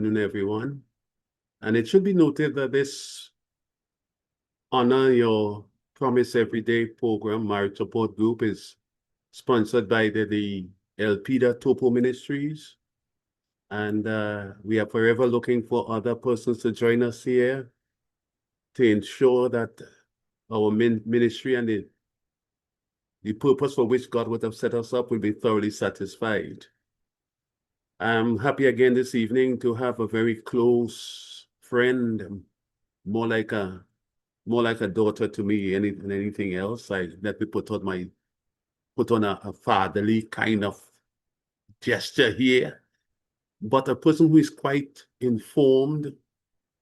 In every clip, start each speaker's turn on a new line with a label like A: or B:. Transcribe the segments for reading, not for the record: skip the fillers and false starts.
A: Afternoon, everyone. And it should be noted that this Honor Your Promise Everyday program, Marriage Support Group, is sponsored by the Elpida Topo Ministries. And we are forever looking for other persons to join us here to ensure that our ministry and the purpose for which God would have set us up will be thoroughly satisfied. I'm happy again this evening to have a very close friend, more like a daughter to me than anything else. Let me put on a fatherly kind of gesture here, but a person who is quite informed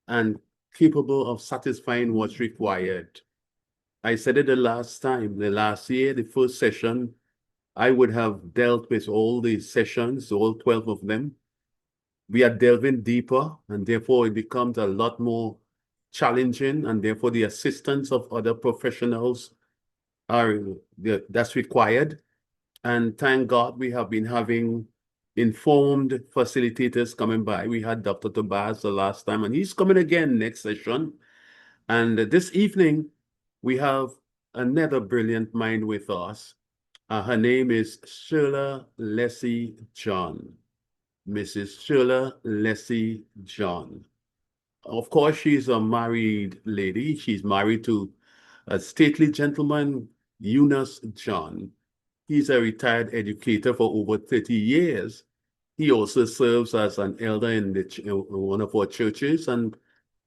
A: and capable of satisfying what's required. I said it the last year, the first session, I would have dealt with all the sessions, all 12 of them. We are delving deeper, and therefore it becomes a lot more challenging, and therefore the assistance of other professionals that's required. And thank God we have been having informed facilitators coming by. We had Dr. Tobias the last time, and he's coming again next session. And this evening, we have another brilliant mind with us. Her name is Shyrla Lessy-John. Mrs. Shyrla Lessy-John. Of course, she's a married lady. She's married to a stately gentleman, Eunice John. He's a retired educator for over 30 years. He also serves as an elder in one of our churches and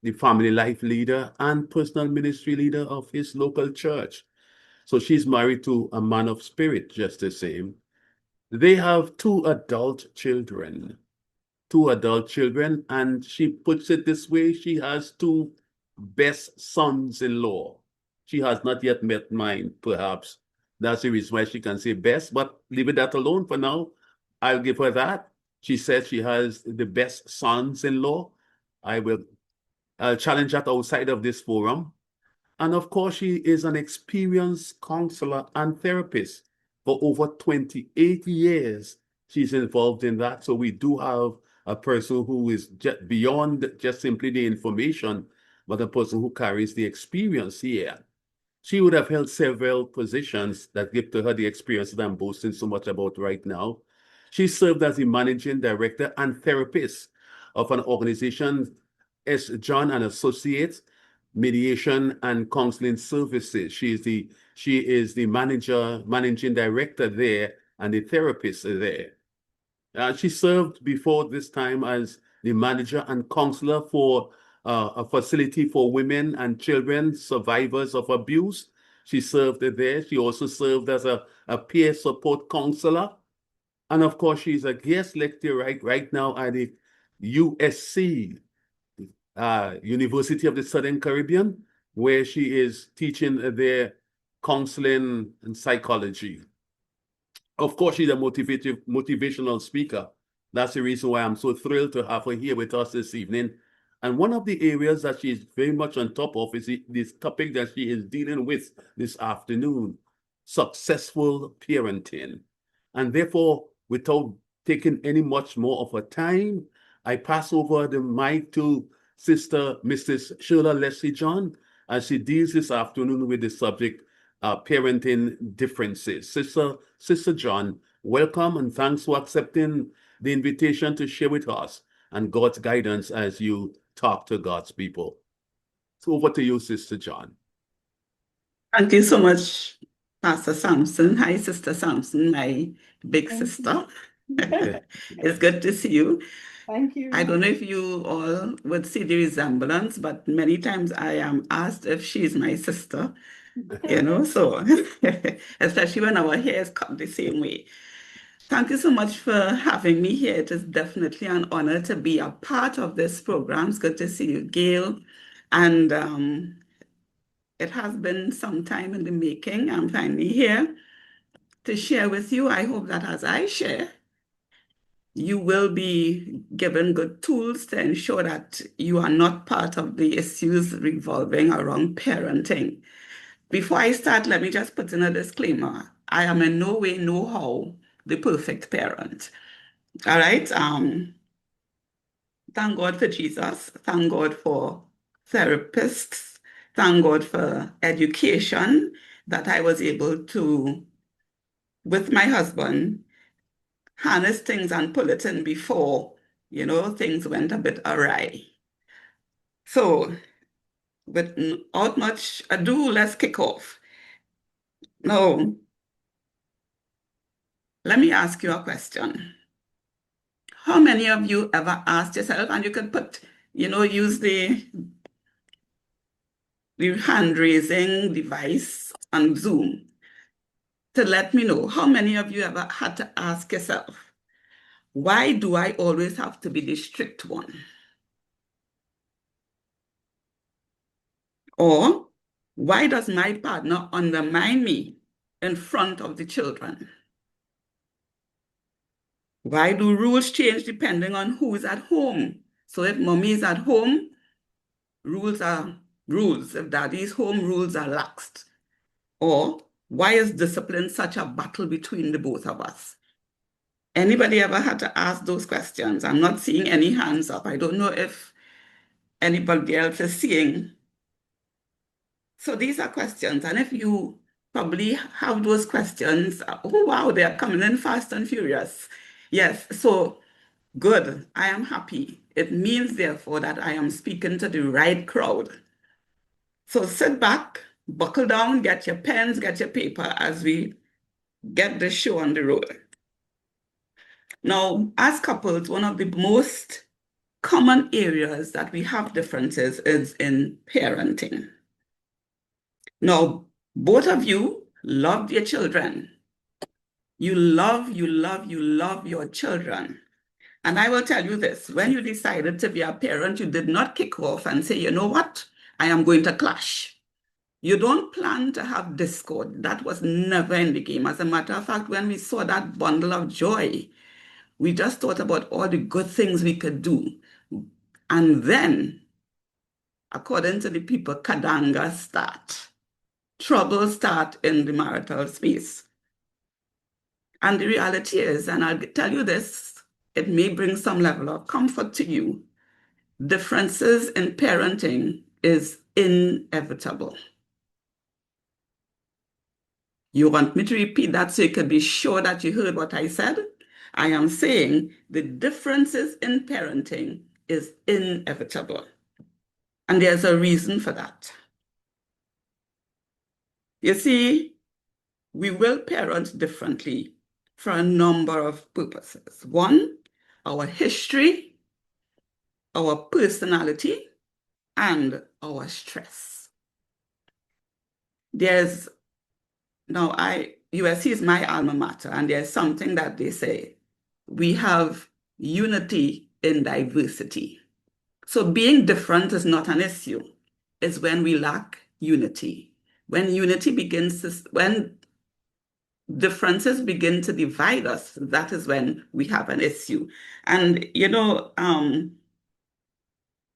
A: the family life leader and personal ministry leader of his local church. So she's married to a man of spirit, just the same. They have two adult children, and she puts it this way, she has two best sons-in-law. She has not yet met mine, perhaps. That's the reason why she can say best, but leave it that alone for now. I'll give her that. She said she has the best sons-in-law. I'll challenge that outside of this forum. And of course, she is an experienced counselor and therapist. For over 28 years, she's involved in that. So we do have a person who is just beyond just simply the information, but a person who carries the experience here. She would have held several positions that give to her the experience that I'm boasting so much about right now. She served as the managing director and therapist of an organization, Lessy-John and Associates, Mediation and Counseling Services. She is the managing director there and the therapist there. She served before this time as the manager and counselor for a facility for women and children survivors of abuse. She served there. She also served as a peer support counselor. And of course, she's a guest lecturer right now at the USC, University of the Southern Caribbean, where she is teaching their counseling and psychology. Of course, she's a motivational speaker. That's the reason why I'm so thrilled to have her here with us this evening. And one of the areas that she's very much on top of is this topic that she is dealing with this afternoon, successful parenting. And therefore, without taking any much more of her time, I pass over the mic to Sister Mrs. Shyrla Lessy-John as she deals this afternoon with the subject parenting differences. Sister John, welcome and thanks for accepting the invitation to share with us and God's guidance as you talk to God's people. So over to you, Sister John.
B: Thank you so much, Pastor Sampson. Hi, Sister Sampson, my big sister. It's good to see you.
C: Thank you.
B: I don't know if you all would see the resemblance, but many times I am asked if she's my sister, so especially when our hair is cut the same way. Thank you so much for having me here. It is definitely an honor to be a part of this program. It's good to see you, Gail. And it has been some time in the making. I'm finally here to share with you. I hope that as I share, you will be given good tools to ensure that you are not part of the issues revolving around parenting. Before I start, let me just put in a disclaimer. I am in no way, no how, the perfect parent. All right? thank God for Jesus. Thank God for therapists. Thank God for education that I was able to, with my husband, harness things and pull it in before, things went a bit awry. So, without much ado, let's kick off. Now, let me ask you a question. How many of you ever asked yourself, and you could use the hand raising device on Zoom to let me know how many of you ever had to ask yourself, why do I always have to be the strict one? Or why does my partner undermine me in front of the children? Why do rules change depending on who is at home? So if mommy is at home, rules are rules. If daddy is home, rules are laxed. Or why is discipline such a battle between the both of us? Anybody ever had to ask those questions? I'm not seeing any hands up. I don't know if anybody else is seeing. So these are questions. And if you probably have those questions, oh, wow, they are coming in fast and furious. Yes, so good. I am happy. It means, therefore, that I am speaking to the right crowd. So sit back, buckle down, get your pens, get your paper as we get this show on the road. Now, as couples, one of the most common areas that we have differences is in parenting. Now, both of you love your children. You love your children. And I will tell you this, when you decided to be a parent, you did not kick off and say, you know what, I am going to clash. You don't plan to have discord. That was never in the game. As a matter of fact, when we saw that bundle of joy, we just thought about all the good things we could do. And then, according to the people, kadanga start. Trouble start in the marital space. And the reality is, and I'll tell you this, it may bring some level of comfort to you. Differences in parenting is inevitable. You want me to repeat that so you can be sure that you heard what I said? I am saying the differences in parenting is inevitable. And there's a reason for that. You see, we will parent differently for a number of purposes. One, our history, our personality, and our stress. USC is my alma mater, and there's something that they say, we have unity in diversity. So being different is not an issue. It's when we lack unity. When differences begin to divide us, that is when we have an issue. And,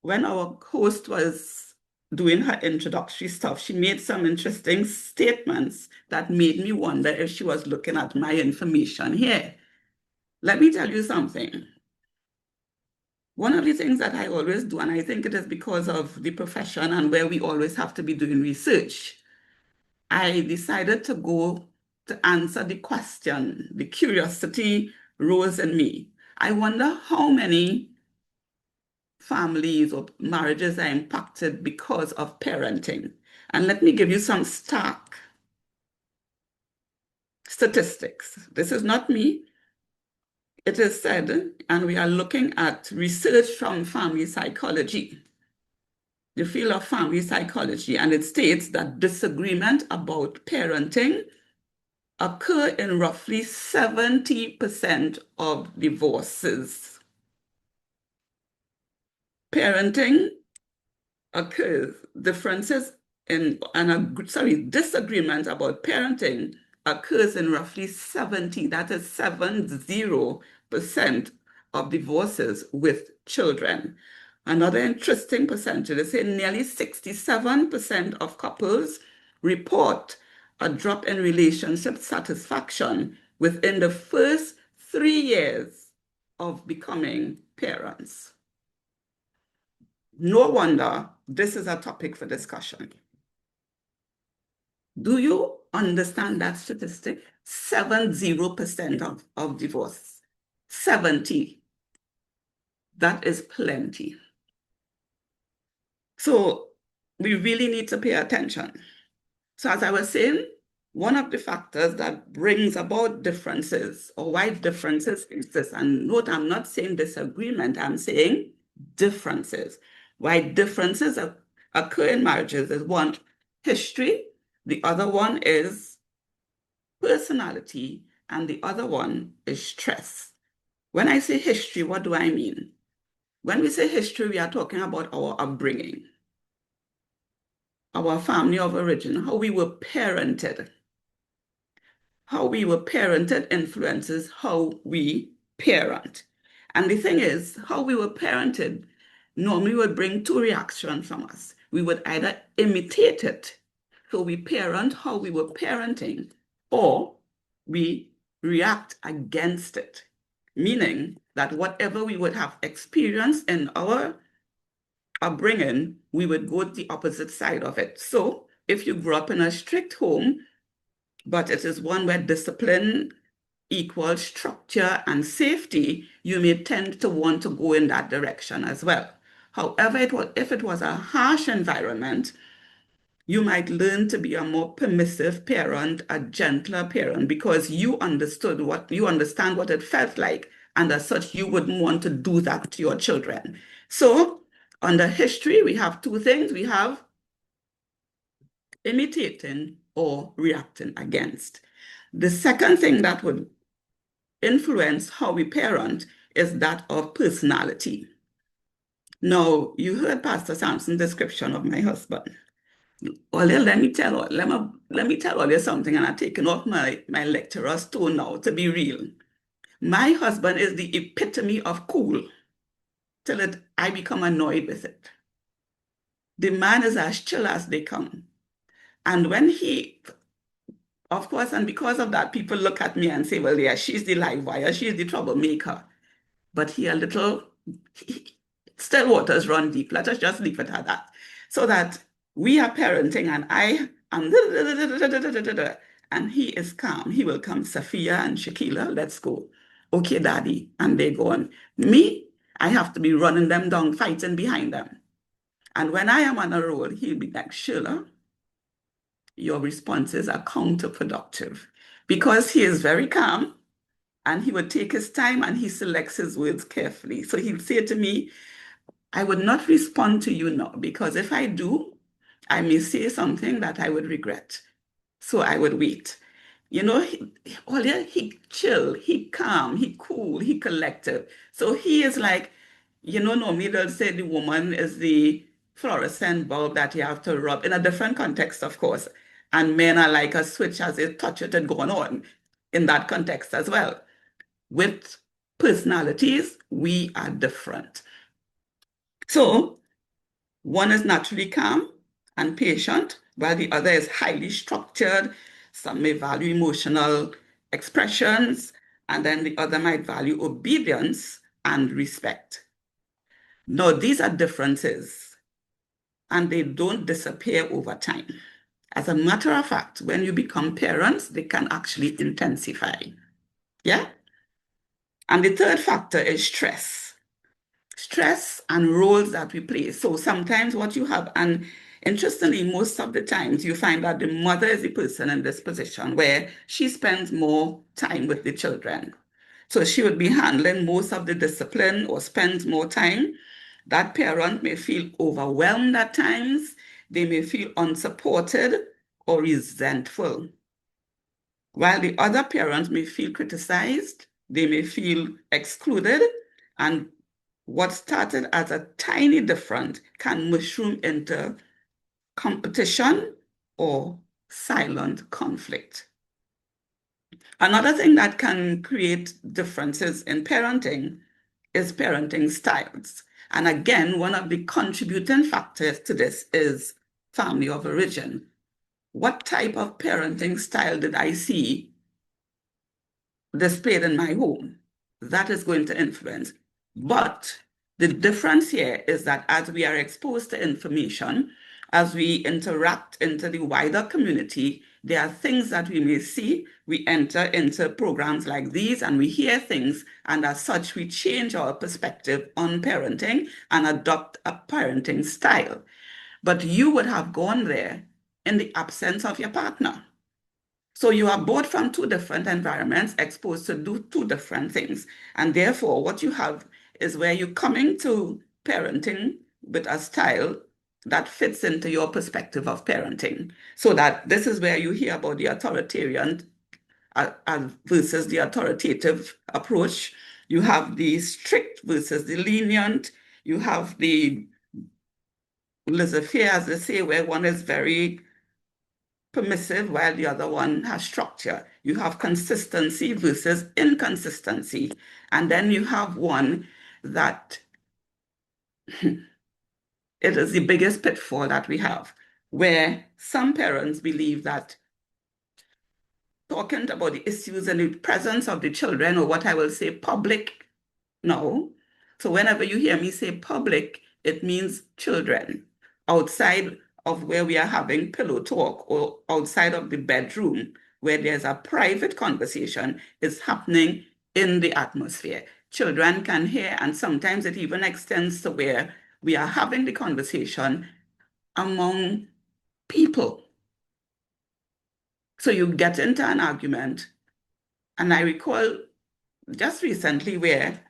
B: when our host was doing her introductory stuff, she made some interesting statements that made me wonder if she was looking at my information here. Let me tell you something. One of the things that I always do, and I think it is because of the profession and where we always have to be doing research, I decided to go to answer the question. The curiosity rose in me. I wonder how many families or marriages are impacted because of parenting. And let me give you some stark statistics. This is not me. It is said, and we are looking at research from family psychology, the field of family psychology, and it states that disagreement about parenting occur in roughly 70% of divorces. Parenting occurs, disagreement about parenting occurs in roughly 70, that is 70% of divorces with children. Another interesting percentage, they say nearly 67% of couples report a drop in relationship satisfaction within the first 3 years of becoming parents. no wonder this is a topic for discussion. Do you understand that statistic? 70% of divorce. 70. That is plenty. So we really need to pay attention. So as I was saying, one of the factors that brings about differences or why differences exist, and note, I'm not saying disagreement, I'm saying differences. Why differences occur in marriages is one, history, the other one is personality, and the other one is stress. When I say history, what do I mean? When we say history, we are talking about our upbringing, our family of origin, how we were parented. How we were parented influences how we parent. And the thing is, how we were parented normally would bring two reactions from us. We would either imitate it, so we parent how we were parenting, or we react against it, meaning that whatever we would have experienced in our upbringing, we would go the opposite side of it. So if you grew up in a strict home, but it is one where discipline equals structure and safety, you may tend to want to go in that direction as well. However, if it was a harsh environment, you might learn to be a more permissive parent, a gentler parent, because you understand what it felt like, and as such, you wouldn't want to do that to your children. So, under history, we have two things. We have imitating or reacting against. The second thing that would influence how we parent is that of personality. Now, you heard Pastor Sampson's description of my husband. Well, let me tell all you something, and I'm taking off my lecturer's tone now to be real. My husband is the epitome of cool till I become annoyed with it. The man is as chill as they come. And when of course, and because of that, people look at me and say, well, yeah, she's the live wire, she's the troublemaker. But still waters run deep. Let us just leave it at that. So that we are parenting and I am, and he is calm. He will come, Sophia and Shakila, let's go. Okay, daddy. And they go on. Me, I have to be running them down, fighting behind them. And when I am on a roll, he'll be like, Shyrla, your responses are counterproductive, because he is very calm and he would take his time and he selects his words carefully. So he'll say to me, I would not respond to you now, because if I do, I may say something that I would regret. So I would wait. You know, he chill, he calm, he cool, he collective. So he is like, normally they'll say the woman is the fluorescent bulb that you have to rub in a different context, of course. And men are like a switch, as they touch it and going on in that context as well. With personalities, we are different. So one is naturally calm and patient, while the other is highly structured. Some may value emotional expressions, and then the other might value obedience and respect. Now, these are differences, and they don't disappear over time. As a matter of fact, when you become parents, they can actually intensify. Yeah? And the third factor is stress. Stress and roles that we play. So sometimes what you have, and interestingly, most of the times you find that the mother is the person in this position where she spends more time with the children. So she would be handling most of the discipline or spends more time. That parent may feel overwhelmed at times. They may feel unsupported or resentful. While the other parent may feel criticized, they may feel excluded, and what started as a tiny difference can mushroom into competition or silent conflict. Another thing that can create differences in parenting is parenting styles. And again, one of the contributing factors to this is family of origin. What type of parenting style did I see displayed in my home? That is going to influence. But The difference here is that as we are exposed to information, as we interact into the wider community, there are things that we may see. We enter into programs like these and we hear things, and as such, we change our perspective on parenting and adopt a parenting style. But you would have gone there in the absence of your partner. So you are both from two different environments, exposed to do two different things. And therefore, what you have is where you're coming to parenting with a style that fits into your perspective of parenting. So that this is where you hear about the authoritarian versus the authoritative approach. You have the strict versus the lenient. You have the laissez-faire, as they say, where one is very permissive while the other one has structure. You have consistency versus inconsistency. And then you have one that it is the biggest pitfall that we have, where some parents believe that talking about the issues in the presence of the children, or what I will say public, no. So whenever you hear me say public, it means children outside of where we are having pillow talk, or outside of the bedroom where there's a private conversation is happening in the atmosphere. Children can hear, and sometimes it even extends to where we are having the conversation among people. So you get into an argument, and I recall just recently where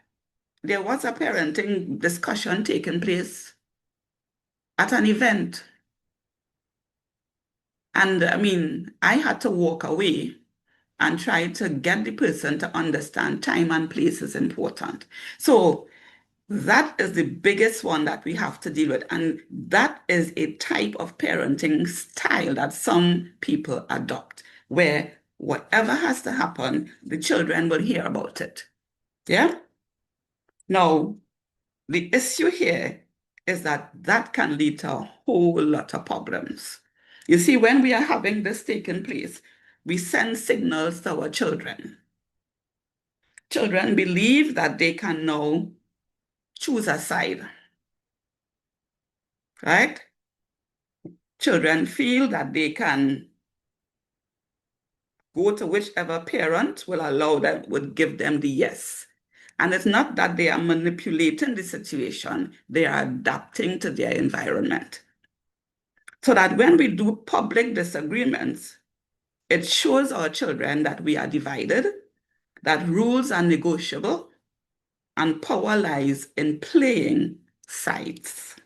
B: there was a parenting discussion taking place at an event. And I mean, I had to walk away and try to get the person to understand time and place is important. So that is the biggest one that we have to deal with. And that is a type of parenting style that some people adopt, where whatever has to happen, the children will hear about it. Yeah? Now, the issue here is that that can lead to a whole lot of problems. You see, when we are having this taking place, we send signals to our children. Children believe that they can now choose a side, right? Children feel that they can go to whichever parent will allow them, would give them the yes. And it's not that they are manipulating the situation, they are adapting to their environment. So that when we do public disagreements, it shows our children that we are divided, that rules are negotiable, and power lies in playing sides.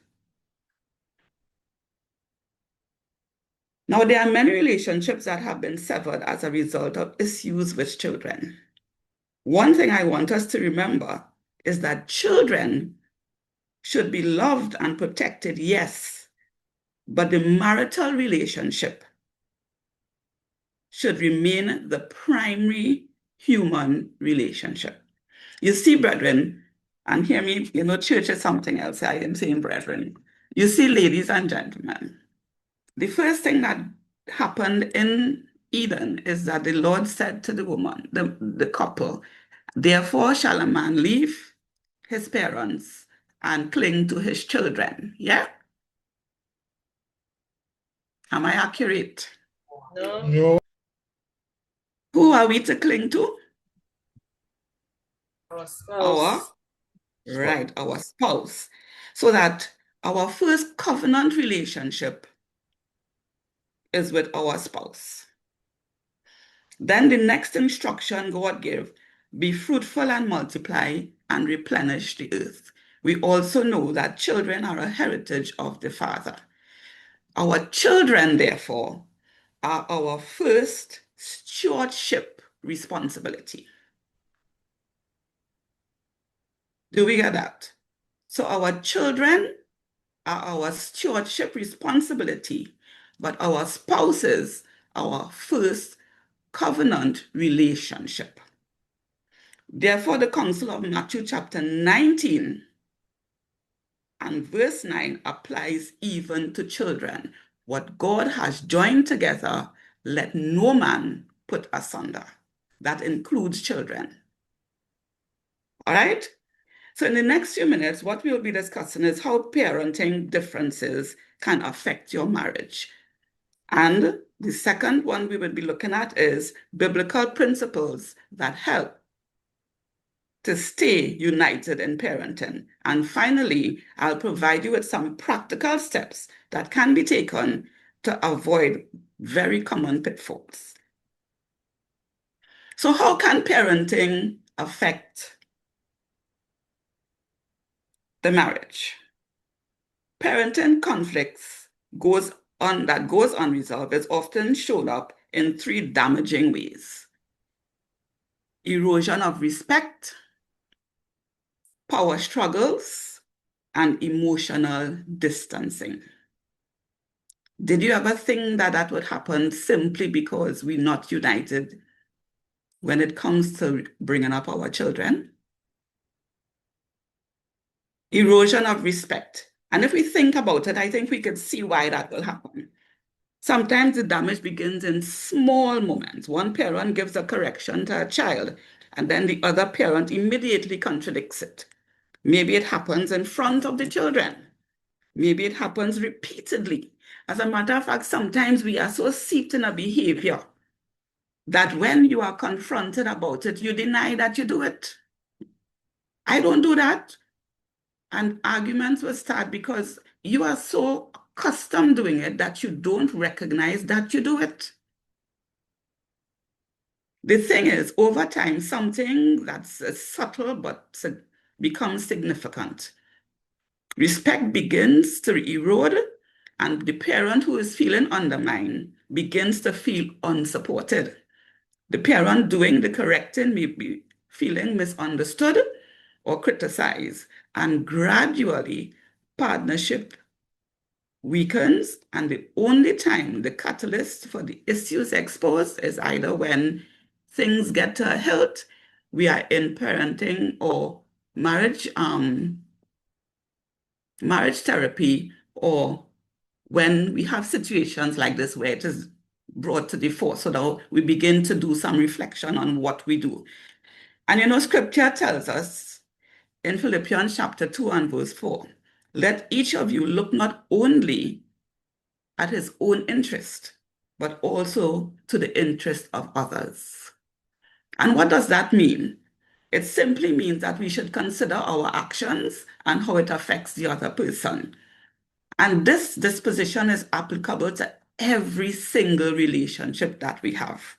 B: Now, there are many relationships that have been severed as a result of issues with children. One thing I want us to remember is that children should be loved and protected, yes, but the marital relationship should remain the primary human relationship. You see, brethren, and hear me, church is something else. I am saying brethren. You see, ladies and gentlemen, the first thing that happened in Eden is that the Lord said to the woman, the couple, therefore shall a man leave his parents and cling to his children. Yeah? Am I accurate?
C: No.
B: Who are we to cling to?
C: Our spouse.
B: Our spouse. So that our first covenant relationship is with our spouse. Then the next instruction God gave, be fruitful and multiply and replenish the earth. We also know that children are a heritage of the Father. Our children, therefore, are our first stewardship responsibility. Do we get that? So our children are our stewardship responsibility, but our spouses are our first covenant relationship. Therefore, the counsel of Matthew chapter 19 and verse 9 applies even to children. What God has joined together, let no man put asunder. That includes children. All right? So in the next few minutes, what we'll be discussing is how parenting differences can affect your marriage. And the second one we will be looking at is biblical principles that help to stay united in parenting. And finally, I'll provide you with some practical steps that can be taken to avoid very common pitfalls. So how can parenting affect the marriage? Parenting conflicts that goes unresolved is often shown up in three damaging ways: erosion of respect, power struggles, and emotional distancing. Did you ever think that that would happen simply because we're not united when it comes to bringing up our children? Erosion of respect. And if we think about it, I think we could see why that will happen. Sometimes the damage begins in small moments. One parent gives a correction to a child, and then the other parent immediately contradicts it. Maybe it happens in front of the children. Maybe it happens repeatedly. As a matter of fact, sometimes we are so steeped in a behavior that when you are confronted about it, you deny that you do it. I don't do that. And arguments will start because you are so accustomed doing it that you don't recognize that you do it. The thing is, over time, something that's subtle but becomes significant. Respect begins to erode, and the parent who is feeling undermined begins to feel unsupported. The parent doing the correcting may be feeling misunderstood or criticized, and gradually partnership weakens, and the only time the catalyst for the issues exposed is either when things get to a hilt, we are in parenting or marriage therapy, or when we have situations like this where it is brought to the fore, so that we begin to do some reflection on what we do. And scripture tells us in Philippians chapter 2 and verse 4, let each of you look not only at his own interest, but also to the interest of others. And what does that mean? It simply means that we should consider our actions and how it affects the other person. And this disposition is applicable to every single relationship that we have.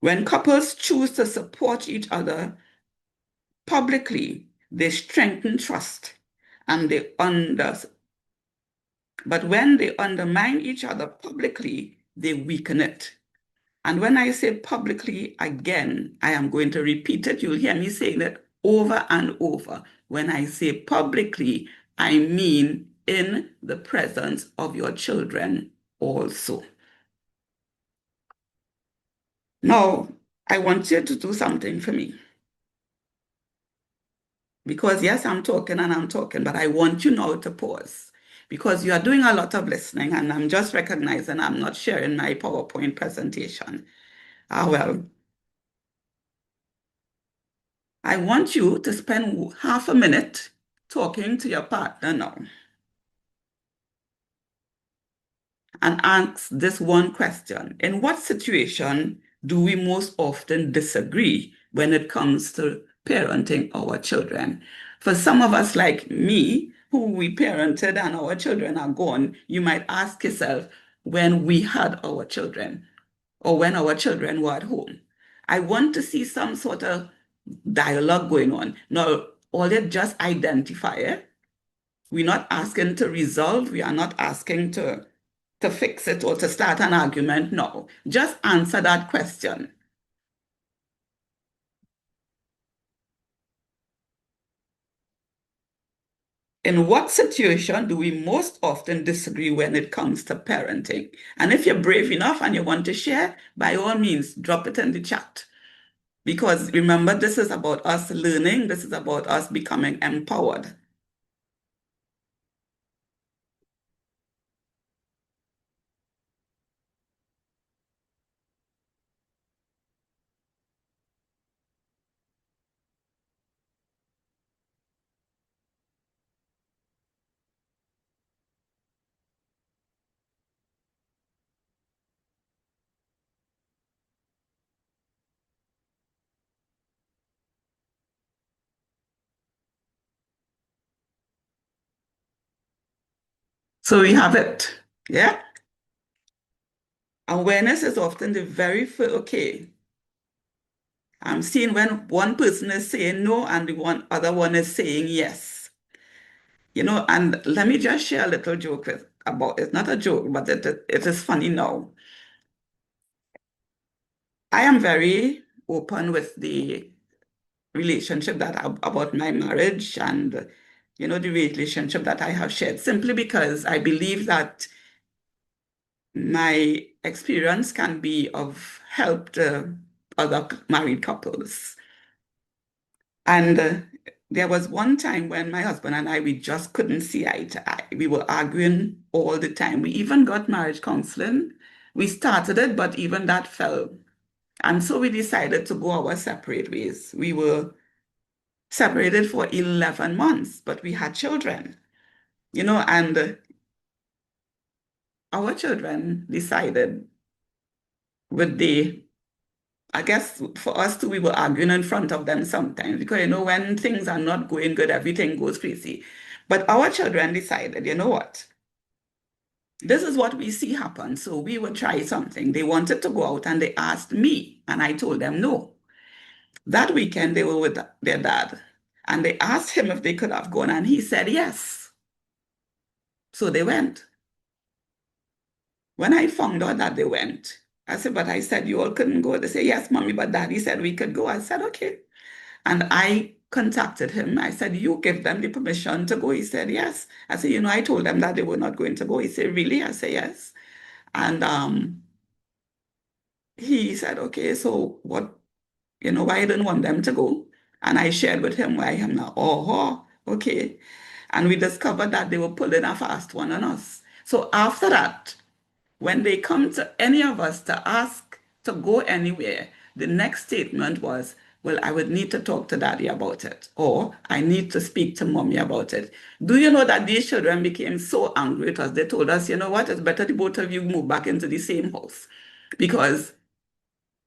B: When couples choose to support each other publicly, they strengthen trust, but when they undermine each other publicly, they weaken it. And when I say publicly, again, I am going to repeat it. You'll hear me saying it over and over. When I say publicly, I mean in the presence of your children also. Now, I want you to do something for me. Because yes, I'm talking, but I want you now to pause. Because you are doing a lot of listening, and I'm just recognizing I'm not sharing my PowerPoint presentation. Well, I want you to spend half a minute talking to your partner now and ask this one question. In what situation do we most often disagree when it comes to parenting our children? For some of us like me, who we parented and our children are gone, you might ask yourself, when we had our children or when our children were at home. I want to see some sort of dialogue going on. Now, all it just identify it. We're not asking to resolve. We are not asking to fix it or to start an argument. No, just answer that question. In what situation do we most often disagree when it comes to parenting? And if you're brave enough and you want to share, by all means, drop it in the chat. Because remember, this is about us learning. This is about us becoming empowered. So we have it. Yeah. Awareness is often the very first, okay. I'm seeing when one person is saying no and the other one is saying yes. And let me just share a little joke about it's not a joke, but it is funny now. I am very open with the relationship about my marriage and the relationship that I have shared, simply because I believe that my experience can be of help to other married couples. And there was one time when my husband and we just couldn't see eye to eye. We were arguing all the time. We even got marriage counseling. We started it, but even that fell. And so we decided to go our separate ways. We were separated for 11 months, but we had children, and our children decided I guess for us too, we were arguing in front of them sometimes because, when things are not going good, everything goes crazy. But our children decided, you know what? This is what we see happen. So we would try something. They wanted to go out and they asked me, and I told them no. That weekend, they were with their dad, and they asked him if they could have gone, and he said yes. So they went. When I found out that they went, I said, but I said, you all couldn't go. They said, yes, mommy, but daddy said we could go. I said, okay. And I contacted him. I said, you give them the permission to go. He said, yes. I said, I told them that they were not going to go. He said, really? I said, yes. And he said, okay, so what, why I didn't want them to go. And I shared with him why I'm not, okay. And we discovered that they were pulling a fast one on us. So after that, when they come to any of us to ask to go anywhere, the next statement was, well, I would need to talk to daddy about it, or I need to speak to mommy about it. Do you know that these children became so angry with us? They told us, you know what, it's better the both of you move back into the same house because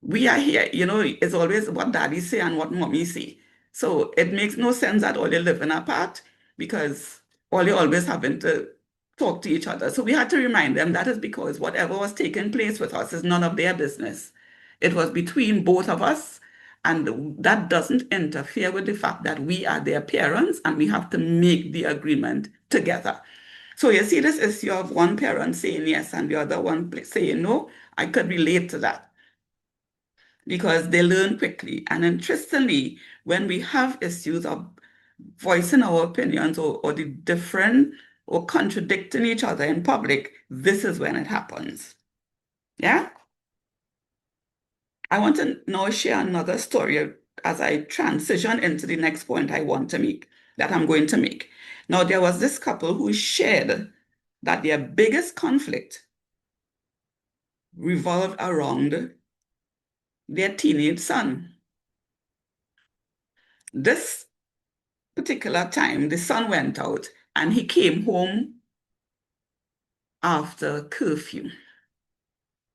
B: we are here, it's always what daddy say and what mommy say. So it makes no sense that all you're living apart because all you're always having to talk to each other. So we had to remind them that is because whatever was taking place with us is none of their business. It was between both of us, and that doesn't interfere with the fact that we are their parents and we have to make the agreement together. So you see this issue of one parent saying yes and the other one saying no, I could relate to that because they learn quickly. And interestingly, when we have issues of voicing our opinions or the different or contradicting each other in public, this is when it happens. Yeah? I want to now share another story as I transition into the next point I want to make, that I'm going to make. Now, there was this couple who shared that their biggest conflict revolved around their teenage son. This particular time, the son went out and he came home after curfew.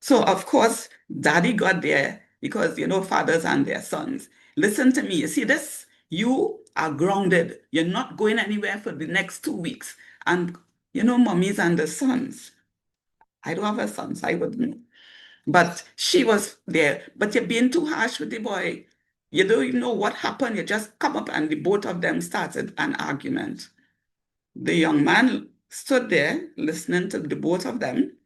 B: So, of course, daddy got there because, fathers and their sons. Listen to me. You see this? You are grounded. You're not going anywhere for the next 2 weeks. And, mummies and the sons. I don't have a son, so I wouldn't know. But she was there. But you're being too harsh with the boy. You don't even know what happened. You just come up and the both of them started an argument. The young man stood there listening to the both of them.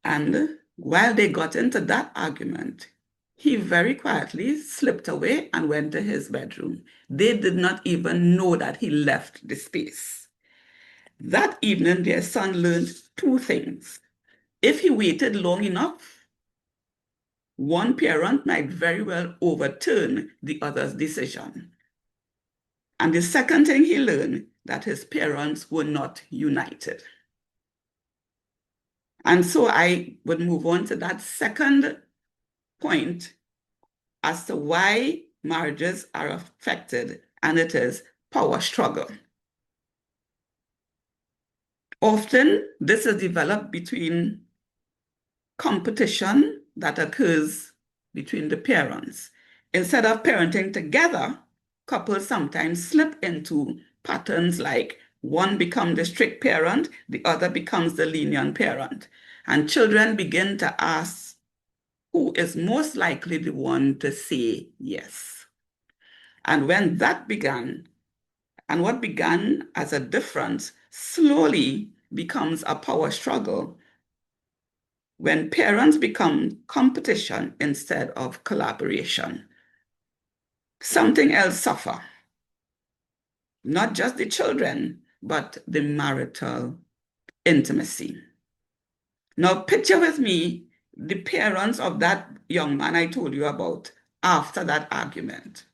B: And while they got into that argument, he very quietly slipped away and went to his bedroom. They did not even know that he left the space. That evening, their son learned 2 things. If he waited long enough, one parent might very well overturn the other's decision. And the second thing he learned, that his parents were not united. And so I would move on to that second point as to why marriages are affected, and it is power struggle. Often, this is developed between competition that occurs between the parents. Instead of parenting together, couples sometimes slip into patterns like one becomes the strict parent, the other becomes the lenient parent. And children begin to ask who is most likely the one to say yes. And when that began, and what began as a difference slowly becomes a power struggle when parents become competition instead of collaboration. Something else suffer, not just the children, but the marital intimacy. Now picture with me the parents of that young man I told you about after that argument.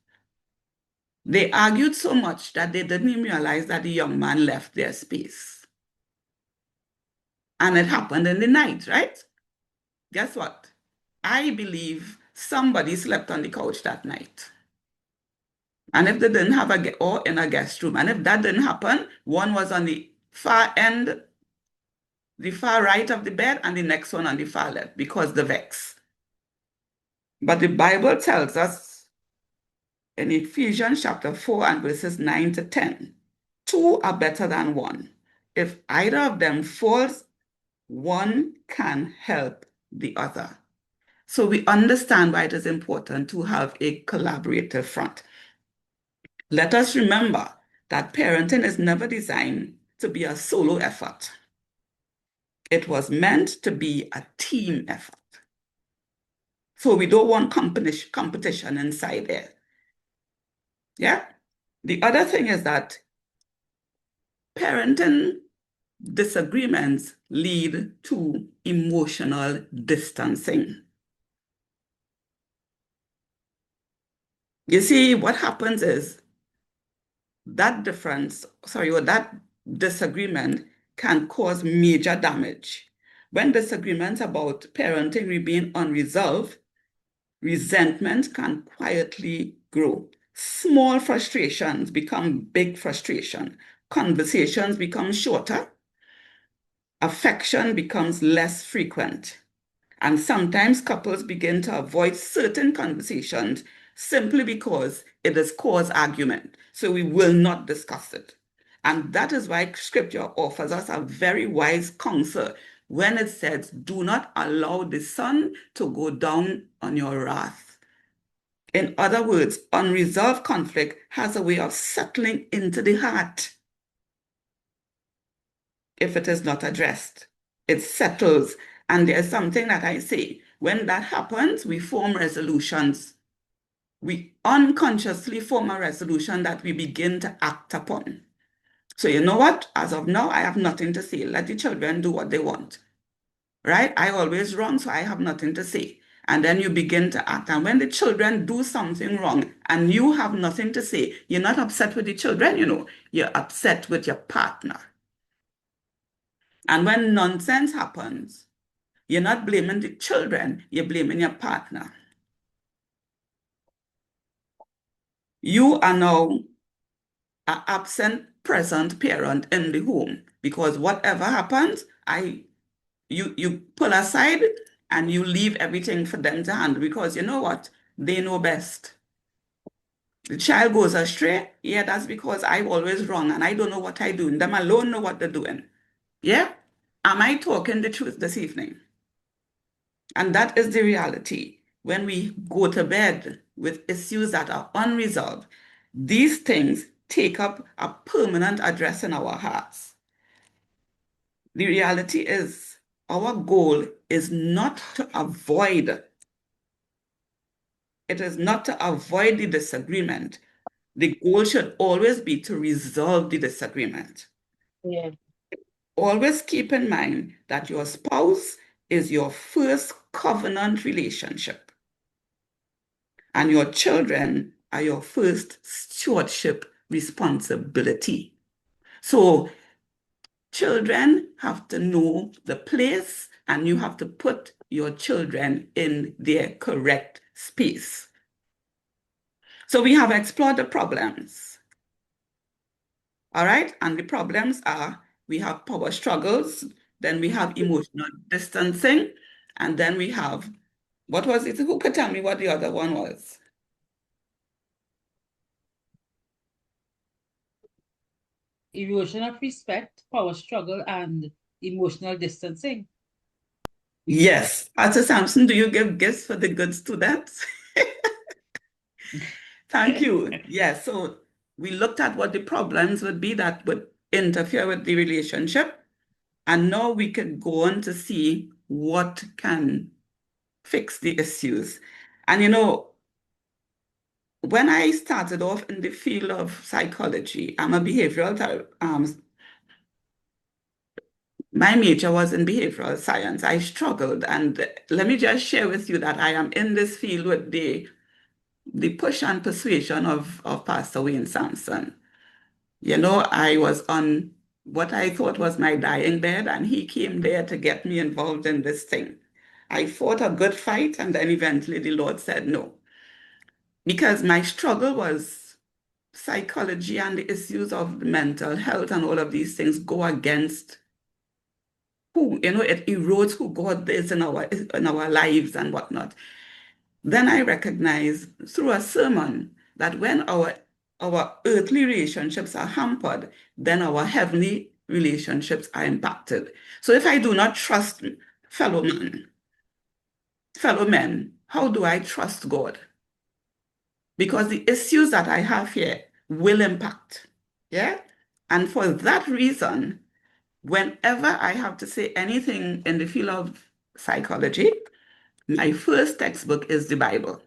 B: They argued so much that they didn't even realize that the young man left their space. And it happened in the night, right? Guess what? I believe somebody slept on the couch that night. And if they didn't have or in a guest room, and if that didn't happen, one was on the far end, the far right of the bed, and the next one on the far left, because the vex. But the Bible tells us in Ephesians chapter 4 and verses 9 to 10, two are better than one. If either of them falls, one can help the other. So we understand why it is important to have a collaborative front. Let us remember that parenting is never designed to be a solo effort. It was meant to be a team effort. So we don't want competition inside there. Yeah? The other thing is that parenting disagreements lead to emotional distancing. You see, what happens is that that disagreement can cause major damage. When disagreements about parenting remain unresolved, resentment can quietly grow. Small frustrations become big frustration. Conversations become shorter. Affection becomes less frequent. And sometimes couples begin to avoid certain conversations simply because it has caused argument. So we will not discuss it. And that is why scripture offers us a very wise counsel when it says, do not allow the sun to go down on your wrath. In other words, unresolved conflict has a way of settling into the heart if it is not addressed. It settles. And there's something that I say, when that happens, we form resolutions. We unconsciously form a resolution that we begin to act upon. So you know what? As of now, I have nothing to say. Let the children do what they want, right? I always wrong, so I have nothing to say. And then you begin to act. And when the children do something wrong and you have nothing to say, you're not upset with the children, you're upset with your partner. And when nonsense happens, you're not blaming the children, you're blaming your partner. You are now an absent present parent in the home because whatever happens, you pull aside and you leave everything for them to handle because you know what? They know best. The child goes astray, yeah, that's because I'm always wrong and I don't know what I'm doing. Them alone know what they're doing. Yeah? Am I talking the truth this evening? And that is the reality. When we go to bed with issues that are unresolved, these things take up a permanent address in our hearts. The reality is our goal is not to avoid. It is not to avoid the disagreement. The goal should always be to resolve the disagreement.
C: Yeah.
B: Always keep in mind that your spouse is your first covenant relationship. And your children are your first stewardship responsibility. So children have to know the place and you have to put your children in their correct space. So we have explored the problems. All right, and the problems are we have power struggles, then we have emotional distancing, and then we have, what was it? Who could tell me what the other one was?
D: erosion of respect, power struggle, and emotional distancing.
B: Yes. Pastor Sampson, do you give gifts for the good students? Thank you. Yes. So we looked at what the problems would be that would interfere with the relationship. And now we can go on to see what can fix the issues. And when I started off in the field of psychology, I'm a behavioral my major was in behavioral science. I struggled, and let me just share with you that I am in this field with the push and persuasion of Pastor Wayne Sampson. I was on what I thought was my dying bed, and he came there to get me involved in this thing. I fought a good fight, and then eventually the Lord said no. Because my struggle was psychology and the issues of mental health and all of these things go against it erodes who God is in our lives and whatnot. Then I recognize through a sermon that when our earthly relationships are hampered, then our heavenly relationships are impacted. So if I do not trust fellow men, how do I trust God? Because the issues that I have here will impact. Yeah? And for that reason, whenever I have to say anything in the field of psychology, my first textbook is the Bible.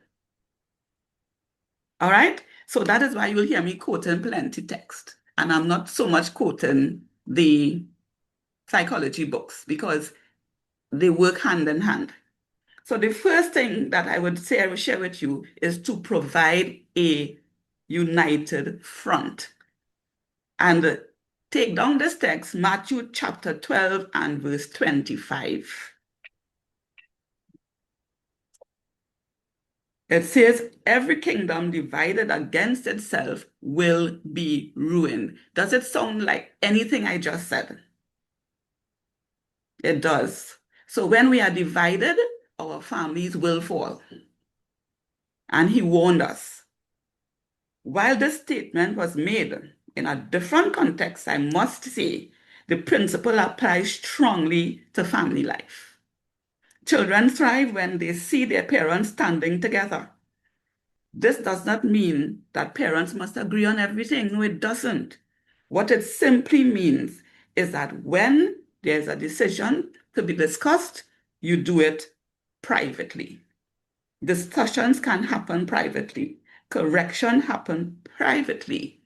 B: All right? So that is why you'll hear me quoting plenty text. And I'm not so much quoting the psychology books because they work hand in hand. So the first thing that I would say I will share with you is to provide a united front. And take down this text, Matthew chapter 12 and verse 25. It says, every kingdom divided against itself will be ruined. Does it sound like anything I just said? It does. So when we are divided, our families will fall. And he warned us. While this statement was made in a different context, I must say, the principle applies strongly to family life. Children thrive when they see their parents standing together. This does not mean that parents must agree on everything. No, it doesn't. What it simply means is that when there's a decision to be discussed, you do it privately. Discussions can happen privately. Correction happen privately.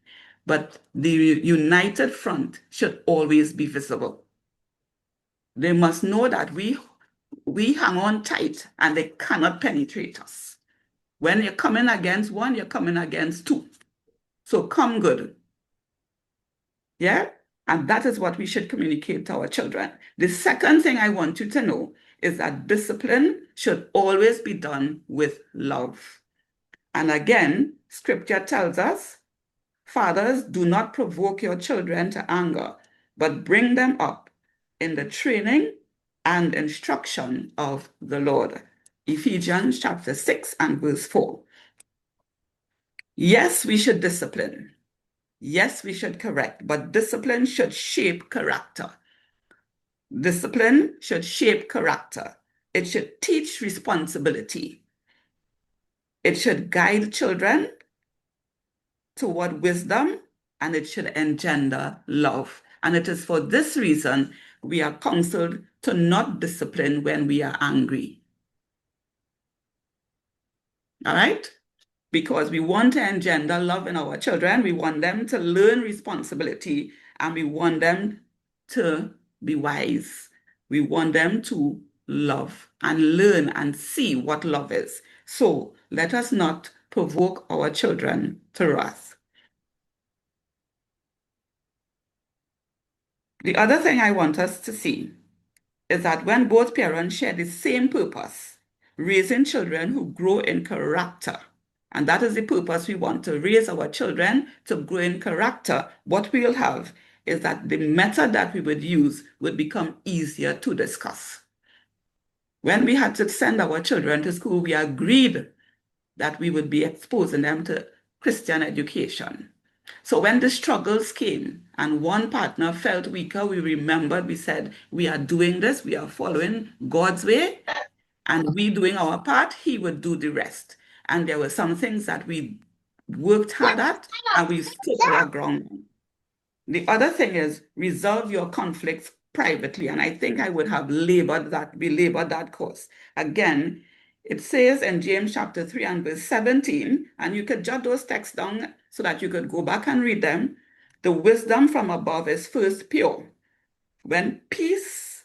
B: But the united front should always be visible. They must know that we hang on tight and they cannot penetrate us. When you're coming against one, you're coming against two. So come good. Yeah? And that is what we should communicate to our children. The second thing I want you to know is that discipline should always be done with love. And again, scripture tells us, fathers, do not provoke your children to anger, but bring them up in the training and instruction of the Lord. Ephesians chapter 6 and verse 4. Yes, we should discipline. Yes, we should correct, but discipline should shape character. Discipline should shape character. It should teach responsibility. It should guide children toward wisdom, and it should engender love. And it is for this reason we are counseled to not discipline when we are angry. All right? Because we want to engender love in our children. We want them to learn responsibility, and we want them to be wise. We want them to love and learn and see what love is. So let us not provoke our children to wrath. The other thing I want us to see is that when both parents share the same purpose, raising children who grow in character, and that is the purpose we want to raise our children to grow in character, what we'll have is that the method that we would use would become easier to discuss. When we had to send our children to school, we agreed that we would be exposing them to Christian education. So when the struggles came and one partner felt weaker, we remembered, we said, we are doing this, we are following God's way, and we doing our part, he would do the rest. And there were some things that we worked hard at, and we stood our ground on. The other thing is resolve your conflicts privately. And I think I would have belabored that course. Again, it says in James chapter 3 and verse 17, and you could jot those texts down so that you could go back and read them. The wisdom from above is first pure. Then peace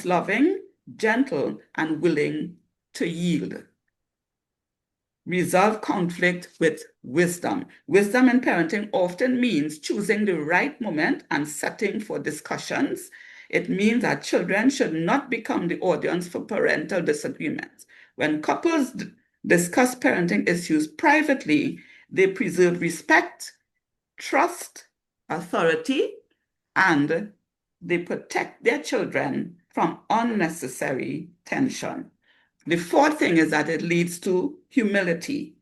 B: loving, gentle, and willing to yield. Resolve conflict with wisdom. Wisdom in parenting often means choosing the right moment and setting for discussions. It means that children should not become the audience for parental disagreements. When couples discuss parenting issues privately, they preserve respect, trust, authority, and they protect their children from unnecessary tension. The fourth thing is that it leads to humility.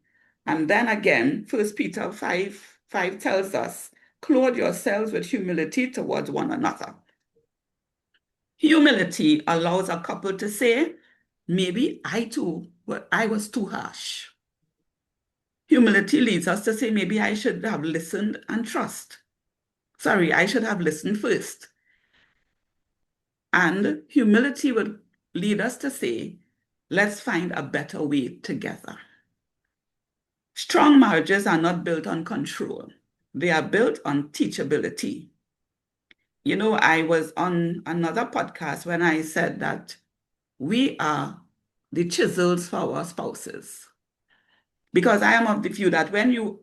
B: And then again, 1 Peter 5 tells us, clothe yourselves with humility towards one another. Humility allows a couple to say, maybe I was too harsh. Humility leads us to say, maybe I should have listened and trust. Sorry, I should have listened first. And humility would lead us to say, let's find a better way together. Strong marriages are not built on control. They are built on teachability. You know, I was on another podcast when I said that we are the chisels for our spouses. Because I am of the view that when you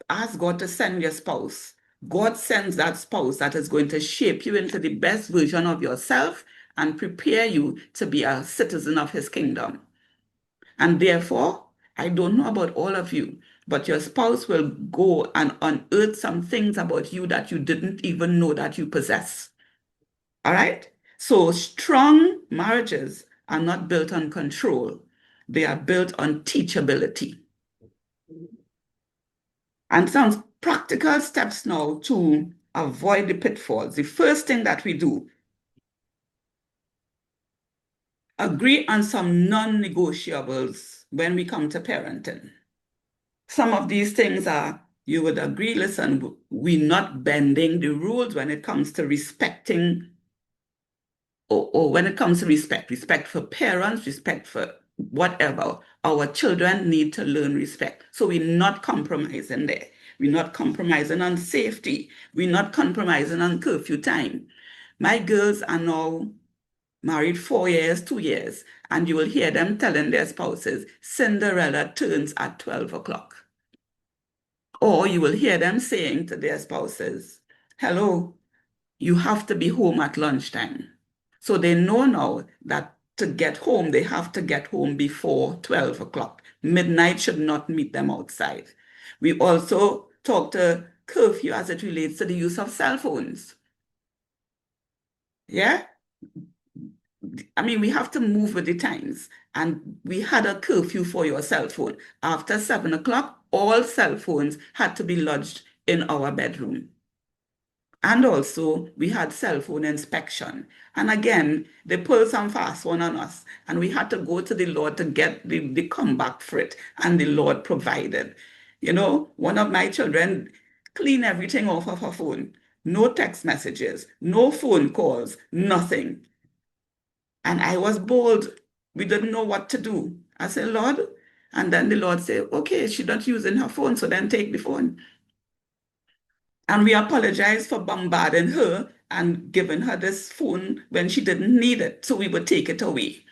B: ask God to send your spouse, God sends that spouse that is going to shape you into the best version of yourself and prepare you to be a citizen of his kingdom. And therefore, I don't know about all of you, but your spouse will go and unearth some things about you that you didn't even know that you possess. All right? So strong marriages are not built on control. They are built on teachability. And some practical steps now to avoid the pitfalls. The first thing that we do, agree on some non-negotiables when we come to parenting. Some of these things are, you would agree, listen, we're not bending the rules when it comes to respecting, or when it comes to respect for parents, respect for whatever. Our children need to learn respect. So we're not compromising there. We're not compromising on safety. We're not compromising on curfew time. My girls are now married 4 years, 2 years, and you will hear them telling their spouses, Cinderella turns at 12 o'clock. Or you will hear them saying to their spouses, hello, you have to be home at lunchtime. So they know now that to get home, they have to get home before 12 o'clock. Midnight should not meet them outside. We also talk to curfew as it relates to the use of cell phones. Yeah? I mean, we have to move with the times. And we had a curfew for your cell phone. After 7 o'clock, all cell phones had to be lodged in our bedroom. And also, we had cell phone inspection. And again, they pulled some fast one on us. And we had to go to the Lord to get the comeback for it. And the Lord provided. You know, one of my children cleaned everything off of her phone. No text messages, no phone calls, nothing. And I was bold. We didn't know what to do. I said, Lord. And then the Lord said, okay, she's not using her phone, so then take the phone. And we apologized for bombarding her and giving her this phone when she didn't need it, so we would take it away.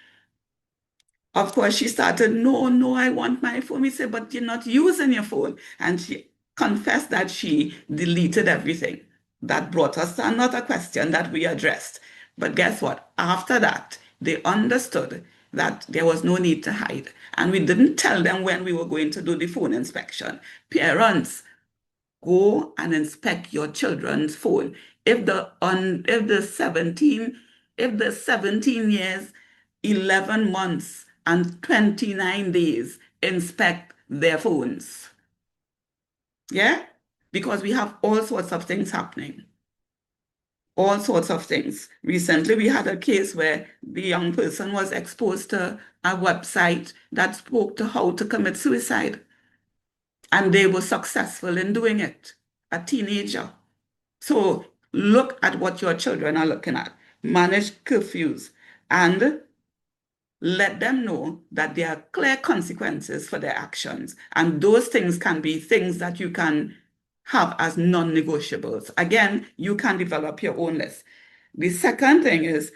B: Of course, she started, no, I want my phone. We said, but you're not using your phone. And she confessed that she deleted everything. That brought us to another question that we addressed. But guess what? After that, they understood that there was no need to hide. And we didn't tell them when we were going to do the phone inspection. Parents, go and inspect your children's phone. If the 17 years, 11 months, and 29 days, inspect their phones. Yeah? Because we have all sorts of things happening. all sorts of things. Recently, we had a case where the young person was exposed to a website that spoke to how to commit suicide. And they were successful in doing it, a teenager. So look at what your children are looking at. Manage curfews and let them know that there are clear consequences for their actions. And those things can be things that you can have as non-negotiables. Again, you can develop your own list. The second thing is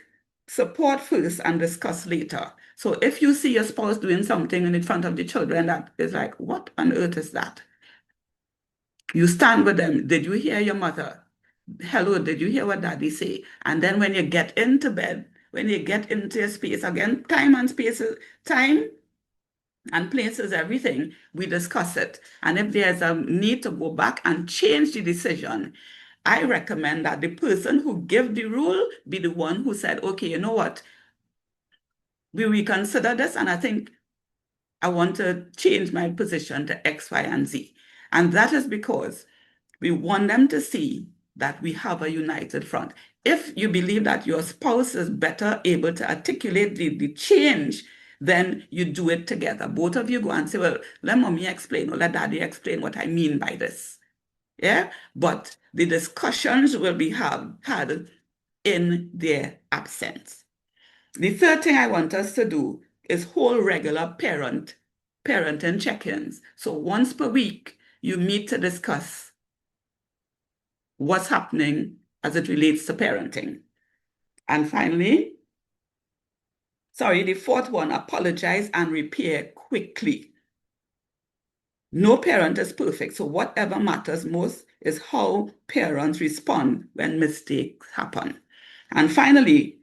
B: support first and discuss later. So if you see your spouse doing something in front of the children that is like, what on earth is that? You stand with them. Did you hear your mother? Hello, did you hear what daddy say? And then when you get into bed, when you get into your space, again, time and spaces, time and places, everything, we discuss it. And if there's a need to go back and change the decision, I recommend that the person who gave the rule be the one who said, okay, you know what? We reconsider this, and I think I want to change my position to X, Y, and Z. And that is because we want them to see that we have a united front. If you believe that your spouse is better able to articulate the change, then you do it together. Both of you go and say, well, let mommy explain or let daddy explain what I mean by this. Yeah, but the discussions will be had in their absence. The third thing I want us to do is hold regular parenting check-ins. So once per week, you meet to discuss what's happening as it relates to parenting. And finally, the fourth one, apologize and repair quickly. No parent is perfect, so whatever matters most is how parents respond when mistakes happen. And finally,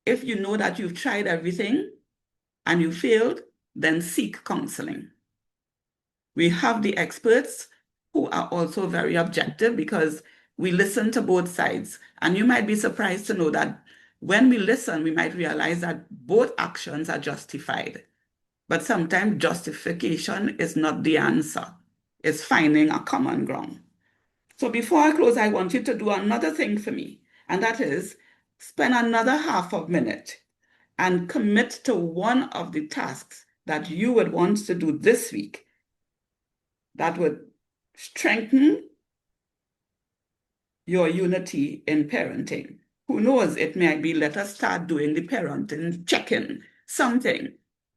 B: if you know that you've tried everything and you failed, then seek counseling. We have the experts who are also very objective because we listen to both sides. And you might be surprised to know that when we listen, we might realize that both actions are justified. But sometimes justification is not the answer. It's finding a common ground. So before I close, I want you to do another thing for me, and that is spend another half a minute and commit to one of the tasks that you would want to do this week that would strengthen your unity in parenting. Who knows, it may be let us start doing the parenting check-in, something.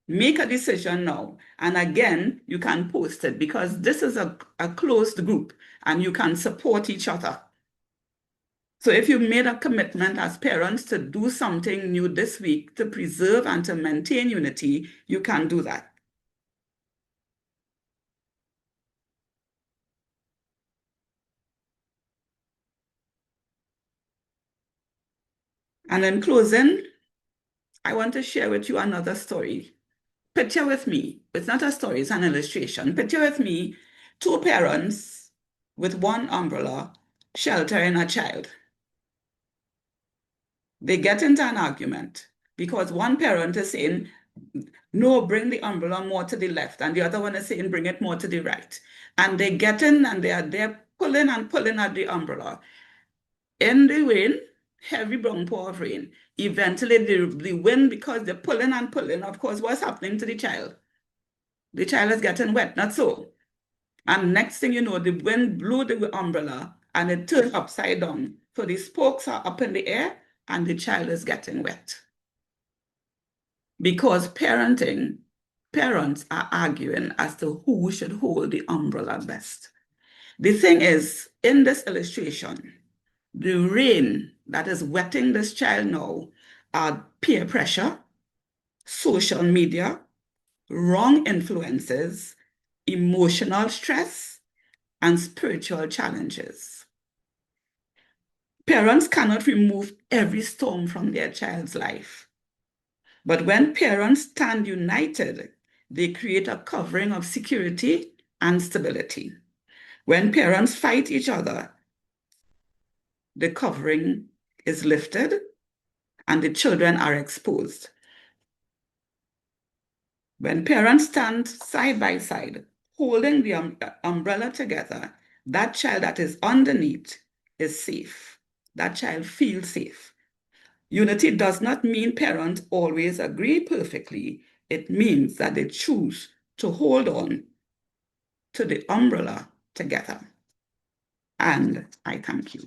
B: Make a decision now. And again, you can post it because this is a closed group and you can support each other. So if you made a commitment as parents to do something new this week to preserve and to maintain unity, you can do that. And in closing, I want to share with you another story. Picture with me, it's not a story, it's an illustration. Picture with me two parents with one umbrella sheltering a child. They get into an argument because one parent is saying, no, bring the umbrella more to the left, and the other one is saying, bring it more to the right. And they get in and they are there pulling and pulling at the umbrella. In the rain, heavy downpour of rain. Eventually, the wind, because they're pulling and pulling, of course, what's happening to the child? The child is getting wet, not so. And next thing you know, the wind blew the umbrella and it turned upside down. So the spokes are up in the air and the child is getting wet. Because parents are arguing as to who should hold the umbrella best. The thing is, in this illustration, the rain that is wetting this child now are peer pressure, social media, wrong influences, emotional stress, and spiritual challenges. Parents cannot remove every storm from their child's life. But when parents stand united, they create a covering of security and stability. When parents fight each other, the covering is lifted and the children are exposed. When parents stand side by side, holding the umbrella together, that child that is underneath is safe. that child feels safe. Unity does not mean parents always agree perfectly. It means that they choose to hold on to the umbrella together. And I thank you.